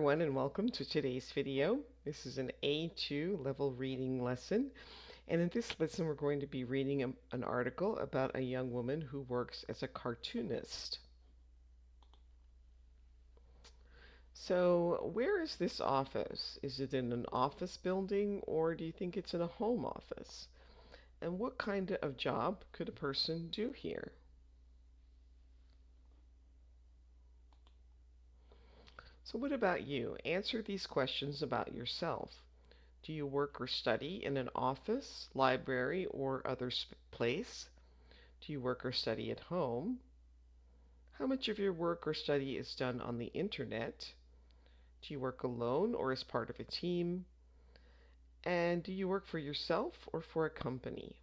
everyone, and welcome to today's video. This is an A2 level reading lesson, and in this lesson we're going to be reading an article about a young woman who works as a cartoonist. So where is this office? Is it in an office building, or do you think it's in a home office? And what kind of job could a person do here? So what about you? Answer these questions about yourself. Do you work or study in an office, library, or other place? Do you work or study at home? How much of your work or study is done on the internet? Do you work alone or as part of a team? And do you work for yourself or for a company?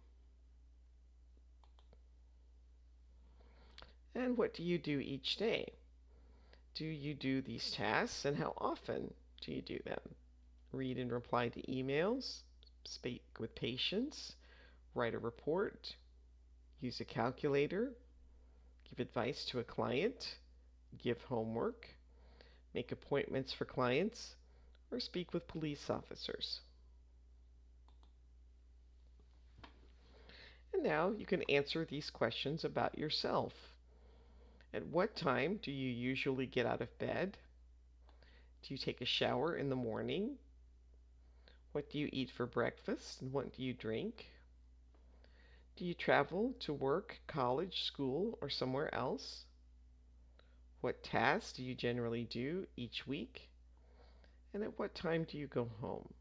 And what do you do each day? Do you do these tasks, and how often do you do them? Read and reply to emails, speak with patients, write a report, use a calculator, give advice to a client, give homework, make appointments for clients, or speak with police officers. And now you can answer these questions about yourself. At what time do you usually get out of bed? Do you take a shower in the morning? What do you eat for breakfast, and what do you drink? Do you travel to work, college, school, or somewhere else? What tasks do you generally do each week? And at what time do you go home?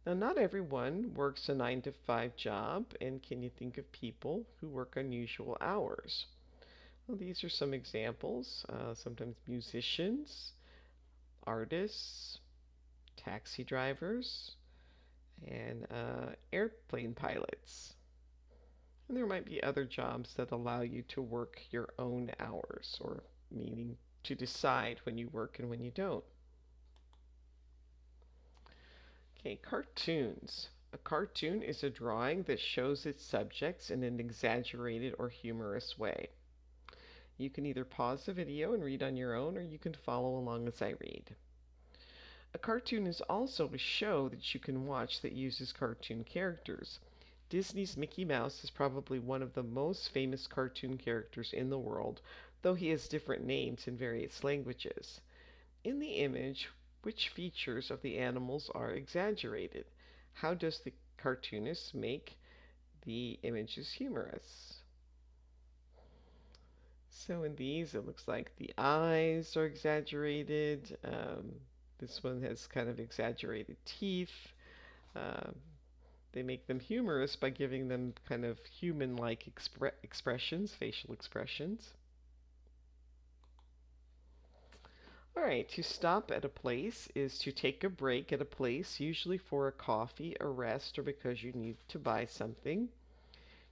Now, not everyone works a 9 to 5 job, and can you think of people who work unusual hours? Well, these are some examples. Sometimes musicians, artists, taxi drivers, and airplane pilots. And there might be other jobs that allow you to work your own hours, or meaning to decide when you work and when you don't. Okay, cartoons. A cartoon is a drawing that shows its subjects in an exaggerated or humorous way. You can either pause the video and read on your own, or you can follow along as I read. A cartoon is also a show that you can watch that uses cartoon characters. Disney's Mickey Mouse is probably one of the most famous cartoon characters in the world, though he has different names in various languages. In the image, which features of the animals are exaggerated? How does the cartoonist make the images humorous? So in these, it looks like the eyes are exaggerated. This one has kind of exaggerated teeth. Um, they make them humorous by giving them kind of human-like expressions, facial expressions. All right, to stop at a place is to take a break at a place, usually for a coffee, a rest, or because you need to buy something.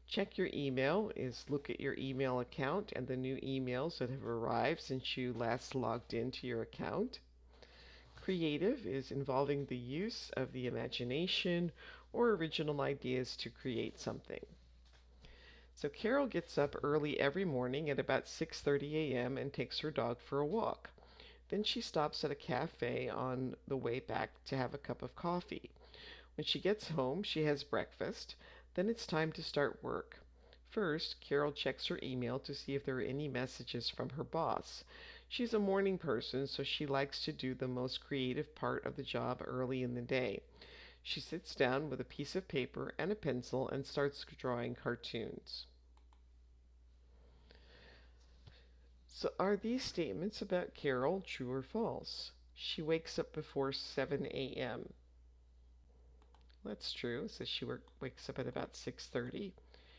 Check your email is look at your email account and the new emails that have arrived since you last logged into your account. Creative is involving the use of the imagination or original ideas to create something. So Carol gets up early every morning at about 6:30 a.m. and takes her dog for a walk. Then she stops at a cafe on the way back to have a cup of coffee. When she gets home, she has breakfast. Then it's time to start work. First, Carol checks her email to see if there are any messages from her boss. She's a morning person, so she likes to do the most creative part of the job early in the day. She sits down with a piece of paper and a pencil and starts drawing cartoons. So are these statements about Carol true or false? She wakes up before 7 a.m. That's true. It says she wakes up at about 6:30.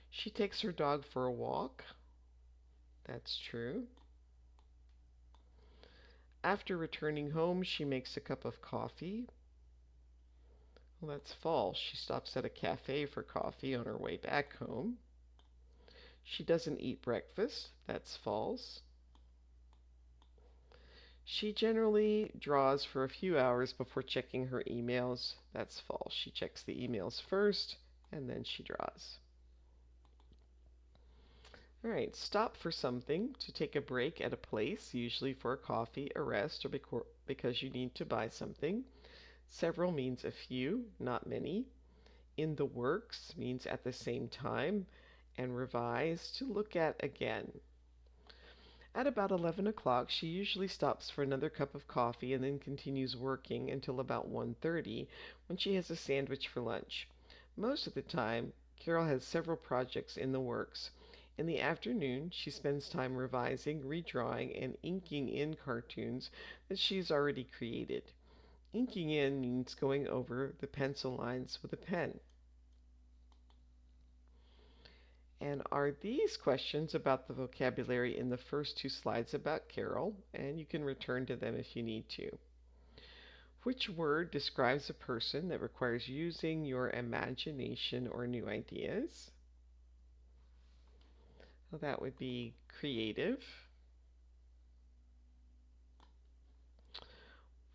She takes her dog for a walk. That's true. After returning home, she makes a cup of coffee. Well, that's false. She stops at a cafe for coffee on her way back home. She doesn't eat breakfast. That's false. She generally draws for a few hours before checking her emails. That's false. She checks the emails first and then she draws. All right, stop for something, to take a break at a place, usually for a coffee, a rest, or because you need to buy something. Several means a few, not many. In the works means at the same time. And revise, to look at again. At about 11 o'clock, she usually stops for another cup of coffee and then continues working until about 1:30, when she has a sandwich for lunch. Most of the time, Carol has several projects in the works. In the afternoon, she spends time revising, redrawing, and inking in cartoons that she's already created. Inking in means going over the pencil lines with a pen. And are these questions about the vocabulary in the first two slides about Carol? And you can return to them if you need to. Which word describes a person that requires using your imagination or new ideas? Well, that would be creative.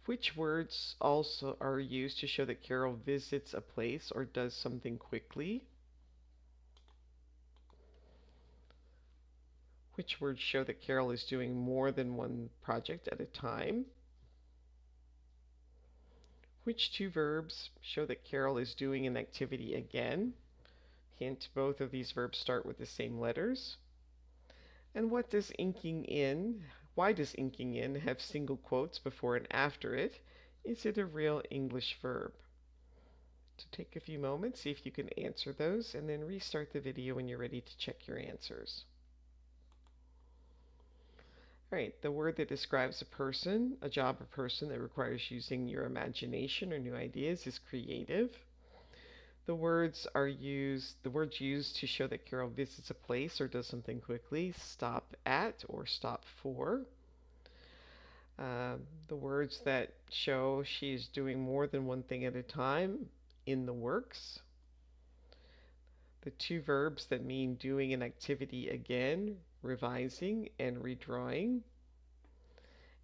Which words also are used to show that Carol visits a place or does something quickly? Which words show that Carol is doing more than one project at a time? Which two verbs show that Carol is doing an activity again? Hint, both of these verbs start with the same letters. And what does inking in, why does inking in have single quotes before and after it? Is it a real English verb? So take a few moments, see if you can answer those, and then restart the video when you're ready to check your answers. All right, the word that describes a person, a job or person that requires using your imagination or new ideas is creative. The words used to show that Carol visits a place or does something quickly, stop at or stop for. The words that show she's doing more than one thing at a time, in the works. The two verbs that mean doing an activity again, revising and redrawing.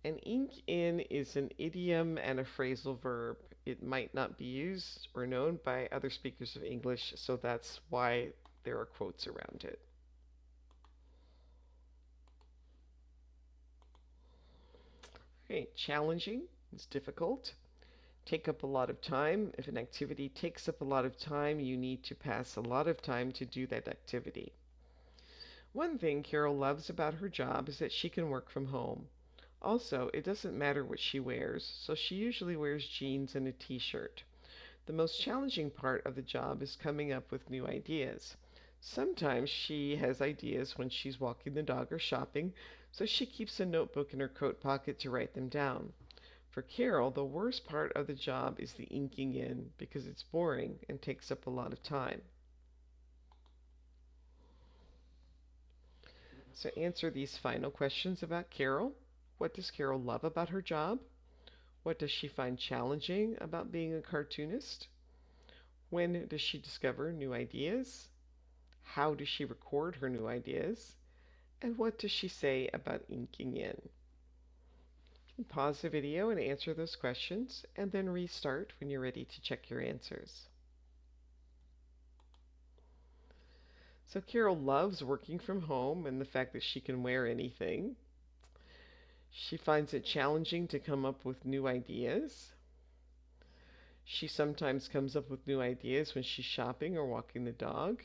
And ink in is an idiom and a phrasal verb. It might not be used or known by other speakers of English, so that's why there are quotes around it. Okay, challenging is difficult. Take up a lot of time. If an activity takes up a lot of time, you need to pass a lot of time to do that activity. One thing Carol loves about her job is that she can work from home. Also, it doesn't matter what she wears, so she usually wears jeans and a t-shirt. The most challenging part of the job is coming up with new ideas. Sometimes she has ideas when she's walking the dog or shopping, so she keeps a notebook in her coat pocket to write them down. For Carol, the worst part of the job is the inking in because it's boring and takes up a lot of time. So answer these final questions about Carol. What does Carol love about her job? What does she find challenging about being a cartoonist? When does she discover new ideas? How does she record her new ideas? And what does she say about inking in? Pause the video and answer those questions, and then restart when you're ready to check your answers. So Carol loves working from home and the fact that she can wear anything. She finds it challenging to come up with new ideas. She sometimes comes up with new ideas when she's shopping or walking the dog,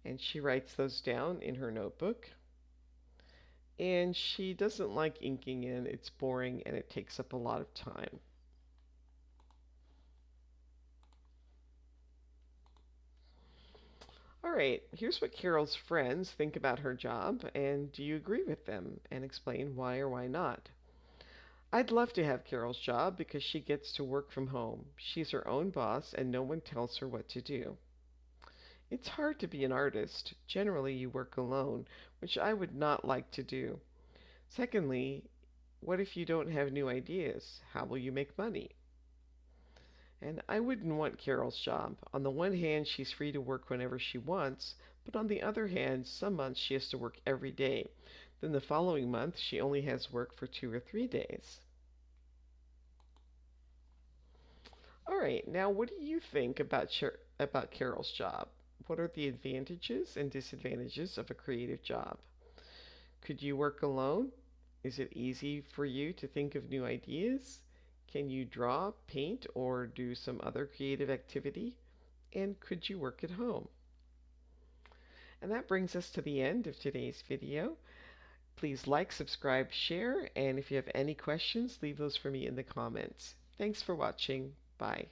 and she writes those down in her notebook. And she doesn't like inking in. It's boring and it takes up a lot of time. All right, here's what Carol's friends think about her job, and do you agree with them? And explain why or why not. I'd love to have Carol's job because she gets to work from home. She's her own boss and no one tells her what to do. It's hard to be an artist. Generally, you work alone, which I would not like to do. Secondly, what if you don't have new ideas? How will you make money? And I wouldn't want Carol's job. On the one hand, she's free to work whenever she wants, but on the other hand, some months she has to work every day. Then the following month, she only has work for 2 or 3 days. All right, now what do you think about Carol's job? What are the advantages and disadvantages of a creative job? Could you work alone? Is it easy for you to think of new ideas? Can you draw, paint, or do some other creative activity? And could you work at home? And that brings us to the end of today's video. Please like, subscribe, share, and if you have any questions, leave those for me in the comments. Thanks for watching. Bye.